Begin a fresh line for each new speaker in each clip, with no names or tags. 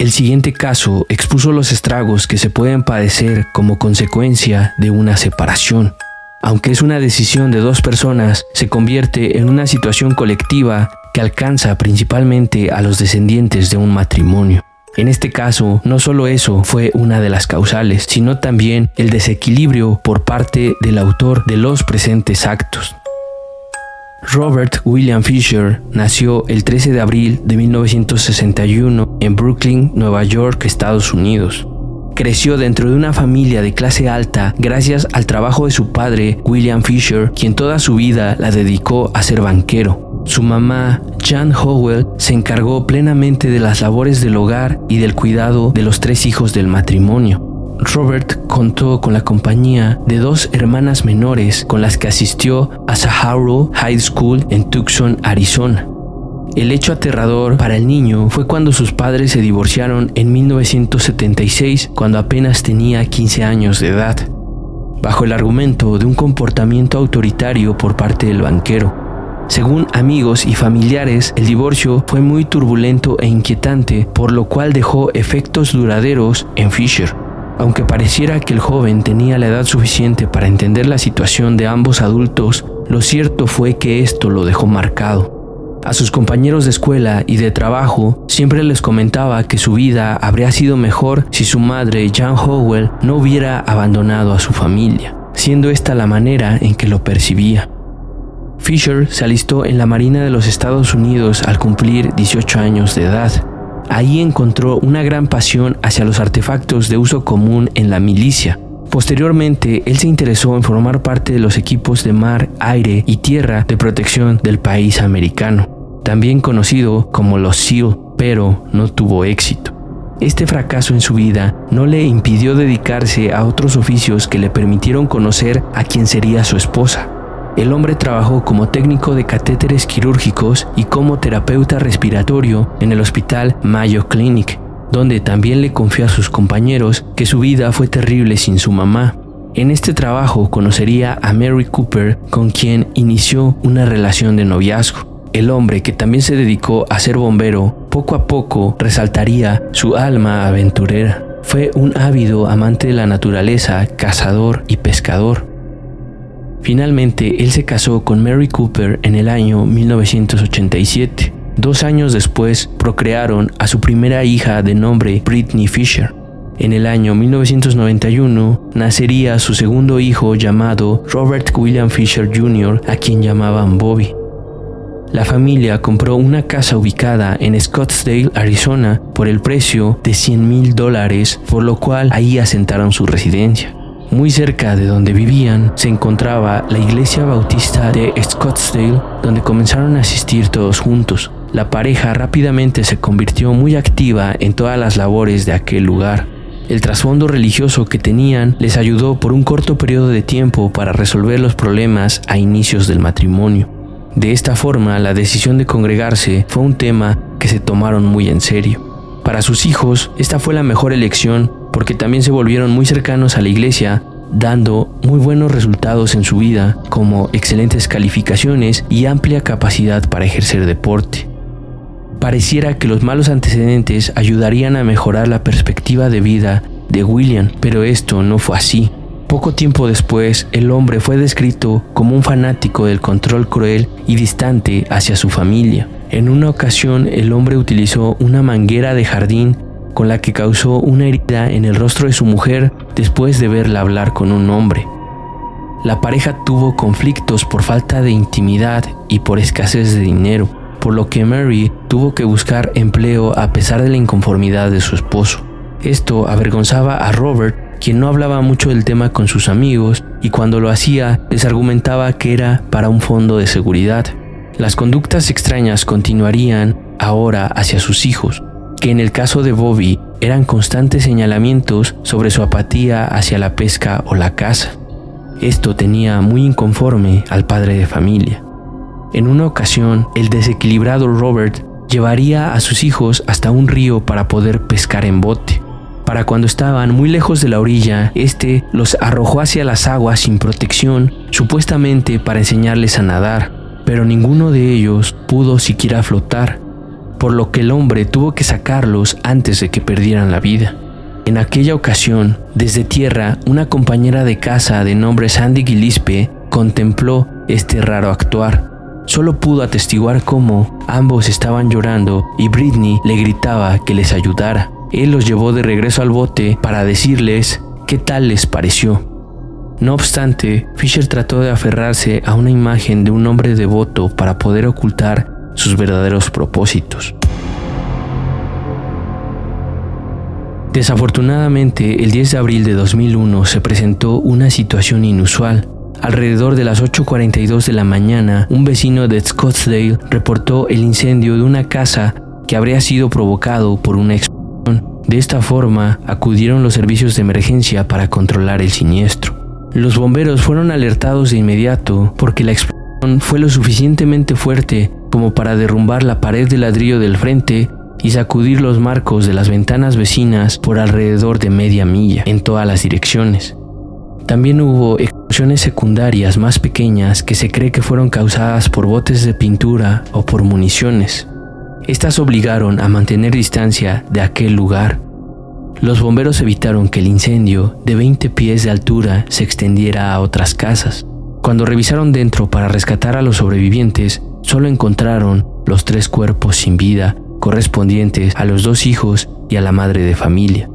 El siguiente caso expuso los estragos que se pueden padecer como consecuencia de una separación. Aunque es una decisión de dos personas, se convierte en una situación colectiva que alcanza principalmente a los descendientes de un matrimonio. En este caso, no solo eso fue una de las causales, sino también el desequilibrio por parte del autor de los presentes actos. Robert William Fisher nació el 13 de abril de 1961 en Brooklyn, Nueva York, Estados Unidos. Creció dentro de una familia de clase alta gracias al trabajo de su padre, William Fisher, quien toda su vida la dedicó a ser banquero. Su mamá, Jan Howell, se encargó plenamente de las labores del hogar y del cuidado de los 3 hijos del matrimonio. Robert contó con la compañía de 2 hermanas menores con las que asistió a Sahara High School en Tucson, Arizona. El hecho aterrador para el niño fue cuando sus padres se divorciaron en 1976, cuando apenas tenía 15 años de edad, bajo el argumento de un comportamiento autoritario por parte del banquero. Según amigos y familiares, el divorcio fue muy turbulento e inquietante, por lo cual dejó efectos duraderos en Fisher. Aunque pareciera que el joven tenía la edad suficiente para entender la situación de ambos adultos, lo cierto fue que esto lo dejó marcado. A sus compañeros de escuela y de trabajo siempre les comentaba que su vida habría sido mejor si su madre, Jan Howell, no hubiera abandonado a su familia, siendo esta la manera en que lo percibía. Fisher se alistó en la Marina de los Estados Unidos al cumplir 18 años de edad. Ahí encontró una gran pasión hacia los artefactos de uso común en la milicia. Posteriormente, él se interesó en formar parte de los equipos de mar, aire y tierra de protección del país americano, también conocido como los SEAL, pero no tuvo éxito. Este fracaso en su vida no le impidió dedicarse a otros oficios que le permitieron conocer a quien sería su esposa. El hombre trabajó como técnico de catéteres quirúrgicos y como terapeuta respiratorio en el hospital Mayo Clinic, donde también le confió a sus compañeros que su vida fue terrible sin su mamá. En este trabajo conocería a Mary Cooper, con quien inició una relación de noviazgo. El hombre, que también se dedicó a ser bombero, poco a poco resaltaría su alma aventurera. Fue un ávido amante de la naturaleza, cazador y pescador. Finalmente, él se casó con Mary Cooper en el año 1987. 2 años después, procrearon a su primera hija de nombre Brittany Fisher. En el año 1991, nacería su segundo hijo llamado Robert William Fisher Jr., a quien llamaban Bobby. La familia compró una casa ubicada en Scottsdale, Arizona, por el precio de $100,000, por lo cual ahí asentaron su residencia. Muy cerca de donde vivían se encontraba la iglesia bautista de Scottsdale, donde comenzaron a asistir todos juntos. La pareja rápidamente se convirtió muy activa en todas las labores de aquel lugar. El trasfondo religioso que tenían les ayudó por un corto periodo de tiempo para resolver los problemas a inicios del matrimonio. De esta forma, la decisión de congregarse fue un tema que se tomaron muy en serio. Para sus hijos, esta fue la mejor elección, porque también se volvieron muy cercanos a la iglesia, dando muy buenos resultados en su vida, como excelentes calificaciones y amplia capacidad para ejercer deporte. Pareciera que los malos antecedentes ayudarían a mejorar la perspectiva de vida de William, pero esto no fue así. Poco tiempo después, el hombre fue descrito como un fanático del control cruel y distante hacia su familia. En una ocasión, el hombre utilizó una manguera de jardín con la que causó una herida en el rostro de su mujer después de verla hablar con un hombre. La pareja tuvo conflictos por falta de intimidad y por escasez de dinero, por lo que Mary tuvo que buscar empleo a pesar de la inconformidad de su esposo. Esto avergonzaba a Robert, quien no hablaba mucho del tema con sus amigos, y cuando lo hacía les argumentaba que era para un fondo de seguridad. Las conductas extrañas continuarían ahora hacia sus hijos, que en el caso de Bobby eran constantes señalamientos sobre su apatía hacia la pesca o la caza. Esto tenía muy inconforme al padre de familia. En una ocasión, el desequilibrado Robert llevaría a sus hijos hasta un río para poder pescar en bote. Para cuando estaban muy lejos de la orilla, este los arrojó hacia las aguas sin protección, supuestamente para enseñarles a nadar, pero ninguno de ellos pudo siquiera flotar. por lo que el hombre tuvo que sacarlos antes de que perdieran la vida. En aquella ocasión, desde tierra, una compañera de casa de nombre Sandy Gillespie contempló este raro actuar. Solo pudo atestiguar cómo ambos estaban llorando y Britney le gritaba que les ayudara. Él los llevó de regreso al bote para decirles qué tal les pareció. No obstante, Fisher trató de aferrarse a una imagen de un hombre devoto para poder ocultar sus verdaderos propósitos. Desafortunadamente, el 10 de abril de 2001 se presentó una situación inusual. Alrededor de las 8:42 de la mañana, un vecino de Scottsdale reportó el incendio de una casa que habría sido provocado por una explosión. De esta forma, acudieron los servicios de emergencia para controlar el siniestro. Los bomberos fueron alertados de inmediato porque la explosión fue lo suficientemente fuerte como para derrumbar la pared de ladrillo del frente y sacudir los marcos de las ventanas vecinas por alrededor de media milla en todas las direcciones. También hubo explosiones secundarias más pequeñas que se cree que fueron causadas por botes de pintura o por municiones. Estas obligaron a mantener distancia de aquel lugar. Los bomberos evitaron que el incendio de 20 pies de altura se extendiera a otras casas. Cuando revisaron dentro para rescatar a los sobrevivientes, solo encontraron los 3 cuerpos sin vida correspondientes a los 2 hijos y a la madre de familia.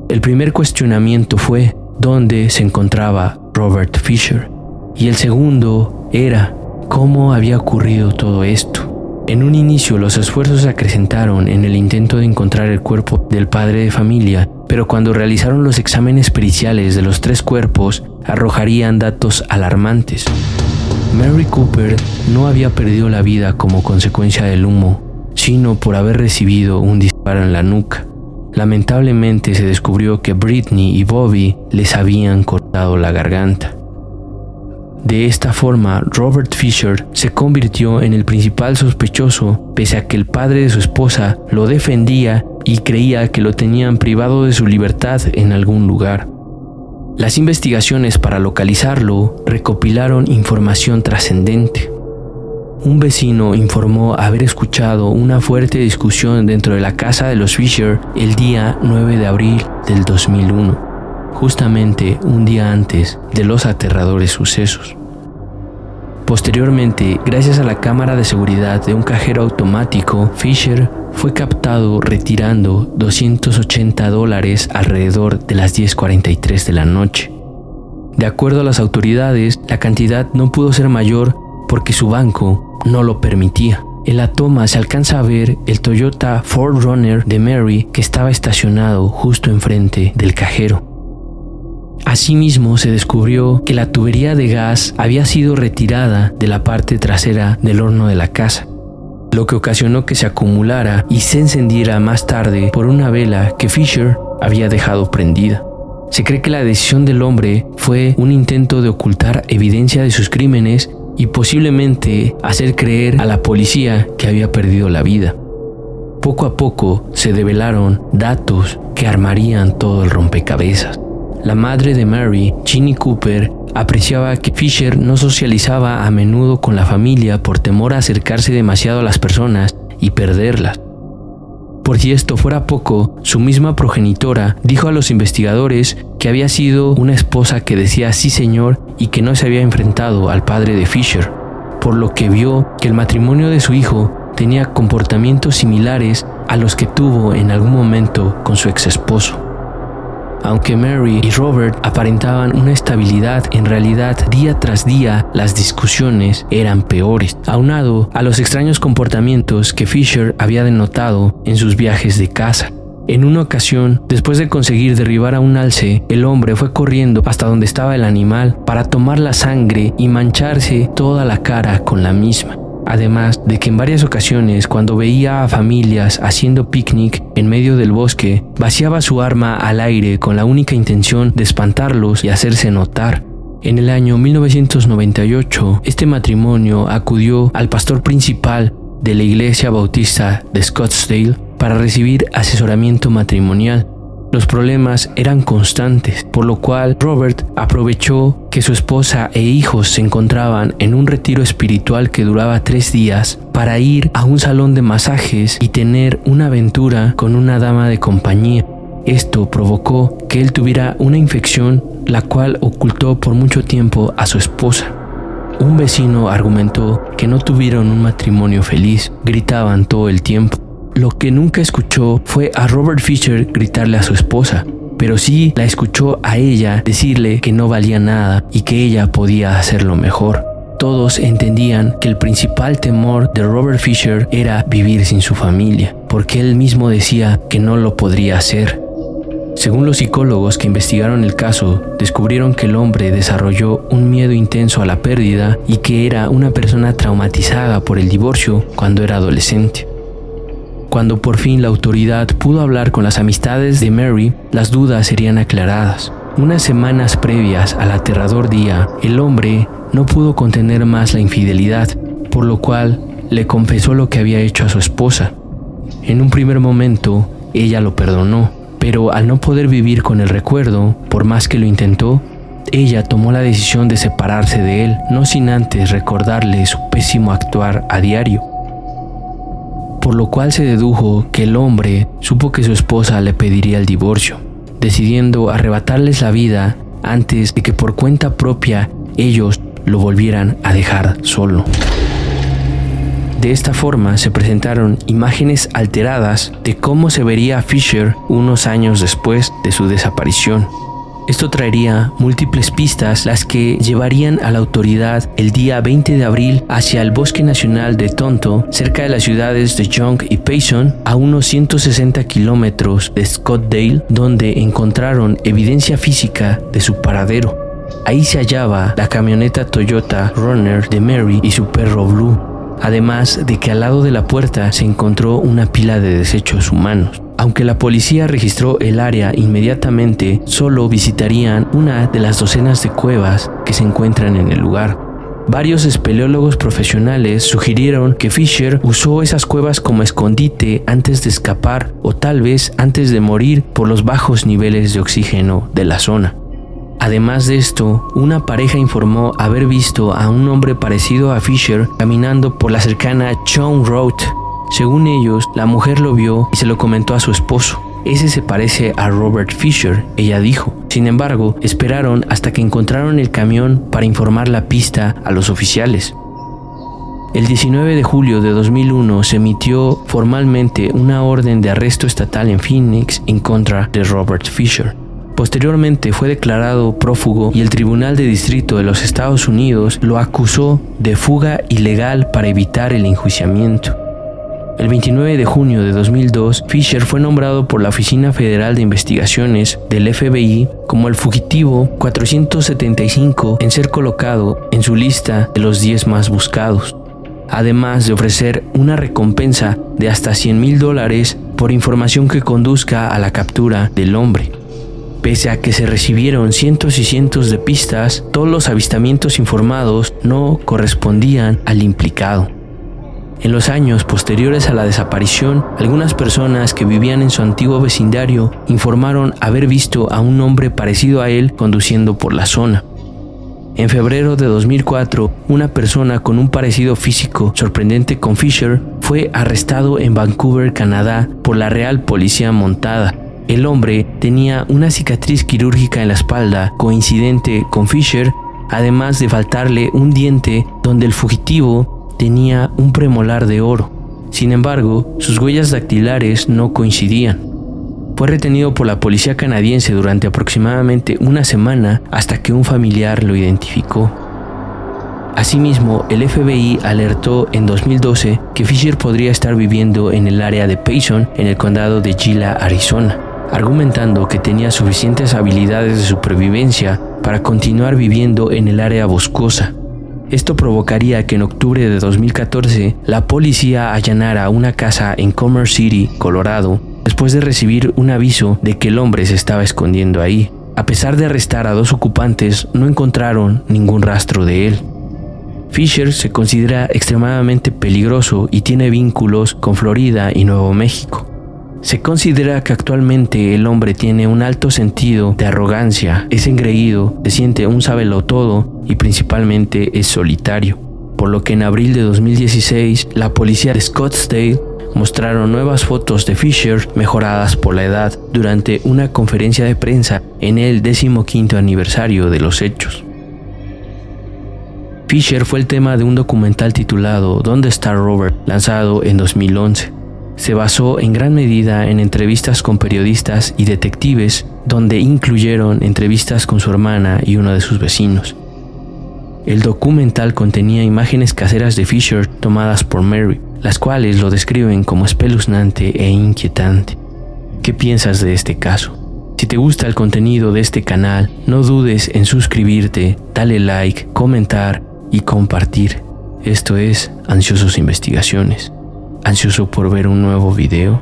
El primer cuestionamiento fue dónde se encontraba Robert Fisher, y el segundo era cómo había ocurrido todo esto. En un inicio los esfuerzos se acrecentaron en el intento de encontrar el cuerpo del padre de familia, pero cuando realizaron los exámenes periciales de los 3 cuerpos arrojarían datos alarmantes. Mary Cooper no había perdido la vida como consecuencia del humo, sino por haber recibido un disparo en la nuca. Lamentablemente se descubrió que Britney y Bobby les habían cortado la garganta. De esta forma, Robert Fisher se convirtió en el principal sospechoso, pese a que el padre de su esposa lo defendía y creía que lo tenían privado de su libertad en algún lugar. Las investigaciones para localizarlo recopilaron información trascendente. Un vecino informó haber escuchado una fuerte discusión dentro de la casa de los Fisher el día 9 de abril del 2001, justamente un día antes de los aterradores sucesos. Posteriormente, gracias a la cámara de seguridad de un cajero automático, Fisher fue captado retirando $280 alrededor de las 10:43 de la noche. De acuerdo a las autoridades, la cantidad no pudo ser mayor porque su banco no lo permitía. En la toma se alcanza a ver el Toyota 4Runner de Mary que estaba estacionado justo enfrente del cajero. Asimismo, se descubrió que la tubería de gas había sido retirada de la parte trasera del horno de la casa, lo que ocasionó que se acumulara y se encendiera más tarde por una vela que Fisher había dejado prendida. Se cree que la decisión del hombre fue un intento de ocultar evidencia de sus crímenes y posiblemente hacer creer a la policía que había perdido la vida. Poco a poco se develaron datos que armarían todo el rompecabezas. La madre de Mary, Ginny Cooper, apreciaba que Fisher no socializaba a menudo con la familia por temor a acercarse demasiado a las personas y perderlas. Por si esto fuera poco, su misma progenitora dijo a los investigadores que había sido una esposa que decía sí señor y que no se había enfrentado al padre de Fisher, por lo que vio que el matrimonio de su hijo tenía comportamientos similares a los que tuvo en algún momento con su ex esposo. Aunque Mary y Robert aparentaban una estabilidad, en realidad día tras día las discusiones eran peores, aunado a los extraños comportamientos que Fisher había denotado en sus viajes de caza. En una ocasión, después de conseguir derribar a un alce, el hombre fue corriendo hasta donde estaba el animal para tomar la sangre y mancharse toda la cara con la misma. Además de que en varias ocasiones, cuando veía a familias haciendo picnic en medio del bosque, vaciaba su arma al aire con la única intención de espantarlos y hacerse notar. En el año 1998, este matrimonio acudió al pastor principal de la iglesia bautista de Scottsdale para recibir asesoramiento matrimonial. Los problemas eran constantes, por lo cual Robert aprovechó que su esposa e hijos se encontraban en un retiro espiritual que duraba 3 días para ir a un salón de masajes y tener una aventura con una dama de compañía. Esto provocó que él tuviera una infección, la cual ocultó por mucho tiempo a su esposa. Un vecino argumentó que no tuvieron un matrimonio feliz, gritaban todo el tiempo. Lo que nunca escuchó fue a Robert Fisher gritarle a su esposa, pero sí la escuchó a ella decirle que no valía nada y que ella podía hacerlo mejor. Todos entendían que el principal temor de Robert Fisher era vivir sin su familia, porque él mismo decía que no lo podría hacer. Según los psicólogos que investigaron el caso, descubrieron que el hombre desarrolló un miedo intenso a la pérdida y que era una persona traumatizada por el divorcio cuando era adolescente. Cuando por fin la autoridad pudo hablar con las amistades de Mary, las dudas serían aclaradas. Unas semanas previas al aterrador día, el hombre no pudo contener más la infidelidad, por lo cual le confesó lo que había hecho a su esposa. En un primer momento, ella lo perdonó, pero al no poder vivir con el recuerdo, por más que lo intentó, ella tomó la decisión de separarse de él, no sin antes recordarle su pésimo actuar a diario. Por lo cual se dedujo que el hombre supo que su esposa le pediría el divorcio, decidiendo arrebatarles la vida antes de que por cuenta propia ellos lo volvieran a dejar solo. De esta forma se presentaron imágenes alteradas de cómo se vería a Fisher unos años después de su desaparición. Esto traería múltiples pistas, las que llevarían a la autoridad el día 20 de abril hacia el Bosque Nacional de Tonto, cerca de las ciudades de Young y Payson, a unos 160 kilómetros de Scottsdale, donde encontraron evidencia física de su paradero. Ahí se hallaba la camioneta Toyota Runner de Mary y su perro Blue, además de que al lado de la puerta se encontró una pila de desechos humanos. Aunque la policía registró el área inmediatamente, solo visitarían una de las docenas de cuevas que se encuentran en el lugar. Varios espeleólogos profesionales sugirieron que Fisher usó esas cuevas como escondite antes de escapar o tal vez antes de morir por los bajos niveles de oxígeno de la zona. Además de esto, una pareja informó haber visto a un hombre parecido a Fisher caminando por la cercana Chong Road. Según ellos, la mujer lo vio y se lo comentó a su esposo. Ese se parece a Robert Fisher, ella dijo. Sin embargo, esperaron hasta que encontraron el camión para informar la pista a los oficiales. El 19 de julio de 2001 se emitió formalmente una orden de arresto estatal en Phoenix en contra de Robert Fisher. Posteriormente fue declarado prófugo y el Tribunal de Distrito de los Estados Unidos lo acusó de fuga ilegal para evitar el enjuiciamiento. El 29 de junio de 2002, Fisher fue nombrado por la Oficina Federal de Investigaciones del FBI como el fugitivo 475 en ser colocado en su lista de los 10 más buscados, además de ofrecer una recompensa de hasta $100,000 por información que conduzca a la captura del hombre. Pese a que se recibieron cientos y cientos de pistas, todos los avistamientos informados no correspondían al implicado. En los años posteriores a la desaparición, algunas personas que vivían en su antiguo vecindario informaron haber visto a un hombre parecido a él conduciendo por la zona. En febrero de 2004, una persona con un parecido físico sorprendente con Fisher fue arrestado en Vancouver, Canadá, por la Real Policía Montada. El hombre tenía una cicatriz quirúrgica en la espalda coincidente con Fisher, además de faltarle un diente donde el fugitivo tenía un premolar de oro. Sin embargo, sus huellas dactilares no coincidían. Fue retenido por la policía canadiense durante aproximadamente una semana hasta que un familiar lo identificó. Asimismo, el FBI alertó en 2012 que Fisher podría estar viviendo en el área de Payson, en el condado de Gila, Arizona, argumentando que tenía suficientes habilidades de supervivencia para continuar viviendo en el área boscosa. Esto provocaría que en octubre de 2014 la policía allanara una casa en Commerce City, Colorado, después de recibir un aviso de que el hombre se estaba escondiendo ahí. A pesar de arrestar a 2 ocupantes, no encontraron ningún rastro de él. Fisher se considera extremadamente peligroso y tiene vínculos con Florida y Nuevo México. Se considera que actualmente el hombre tiene un alto sentido de arrogancia, es engreído, se siente un sabelotodo y principalmente es solitario. Por lo que en abril de 2016, la policía de Scottsdale mostraron nuevas fotos de Fisher mejoradas por la edad durante una conferencia de prensa en el 15º aniversario de los hechos. Fisher fue el tema de un documental titulado ¿Dónde está Robert?, lanzado en 2011. Se basó en gran medida en entrevistas con periodistas y detectives, donde incluyeron entrevistas con su hermana y uno de sus vecinos. El documental contenía imágenes caseras de Fisher tomadas por Mary, las cuales lo describen como espeluznante e inquietante. ¿Qué piensas de este caso? Si te gusta el contenido de este canal, no dudes en suscribirte, darle like, comentar y compartir. Esto es Ansiosos Investigaciones. ¿Ansioso por ver un nuevo video?